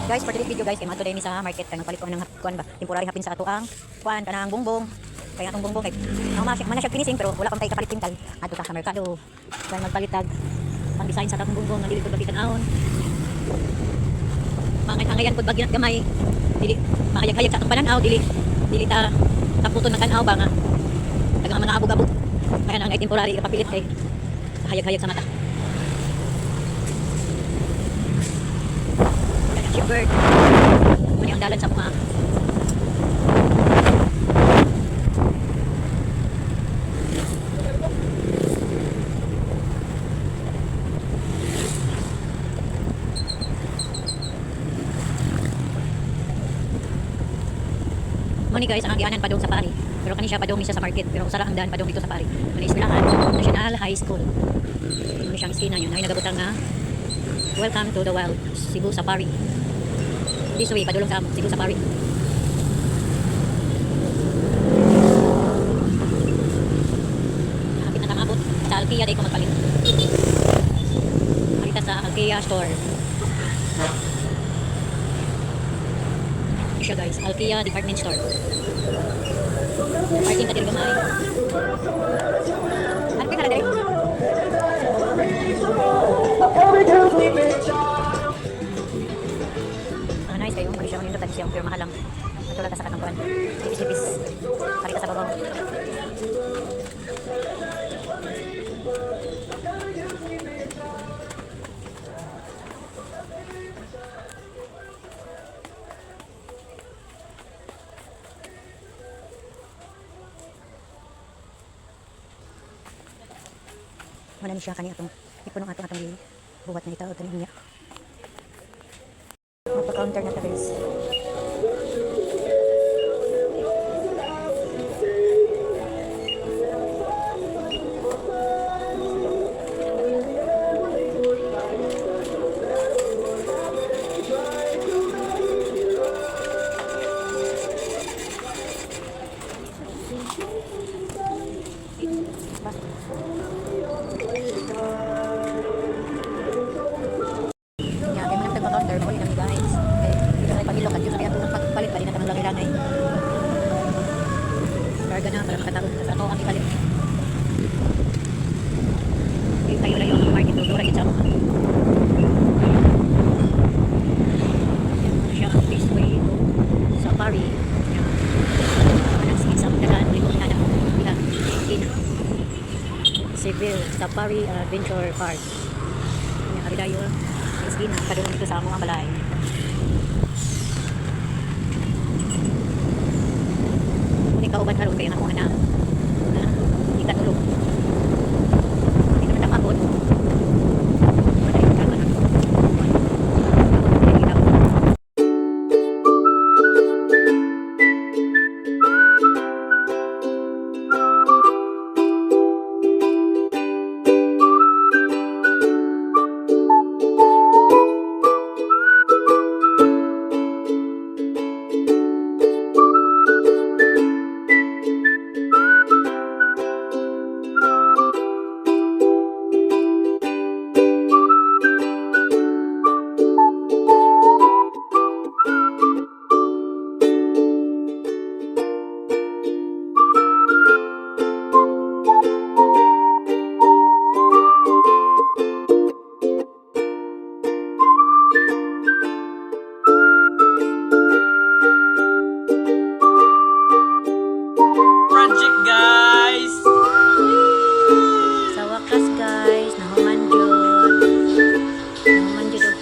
Guys, for today's video guys, kay today mi sa market kay magpalit ko ng kuan ba, temporary hapin sa ato ang kuan kanang bongbong. Kaya atong bongbong kay man siya finishing pero wala pang kay kapalit tintal adto sa merkado. Kay magpalitag pang design sa atong bongbong nga dili pud bagitan-ahon. Mangay-angayan pud bagyan gamay. Dili mahayag-hayag sa atong pananaw, dili ta taputon ng tanaw ba nga. Daghang mga abog-abog. Kaya nang temporary ipapilit kay hayag-hayag sa mata. Bird. Mani ang dalan sa mga Mani guys, ang agianan padong sa Pari. Pero kani siya padong isa sa market, pero usara ang daan padong dito sa Pari. Mani eskwelahan, National High School. Mani siyang iskina yun. Ay nagabutang nga Welcome to the Wild Cebu Safari. This way, padulong sa Cebu Safari. Nakapit na kamabot. Sa Alkia, day ko magpalit. Malita sa Alkia store. Ito siya guys, Alkia department store. Parking katil gamay. Ano ka na day? Nice kayo, mali siya manindot siya pero mahal lang. Matulad sa katangkuan. Tipis-tipis. Karita sa babaw. Wala ni siya kani atong ipunong atong buhat na itaw tanin niya. Mapa-counter na ta guys. Karga na para makatawag sa ato ang ipalit. Yung tayo lang yung market doon, dura kita mo. Ano siya ang faceway to Safari. Anong sige sa magdadaan ulit kung inada. Ina. Civil Safari Adventure Park. Ari tayo sa esquina, kadulong dito sa among balay. Kauban karon kaya ako anak kita tulog hindi naman nakabot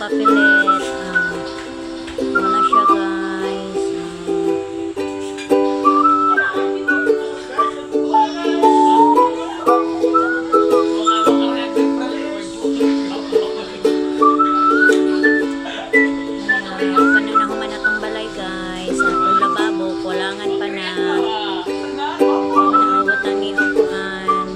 papilit wala siya guys pananahuman na itong balay guys at itong lababo kulangan pa na naawatan ni upuan.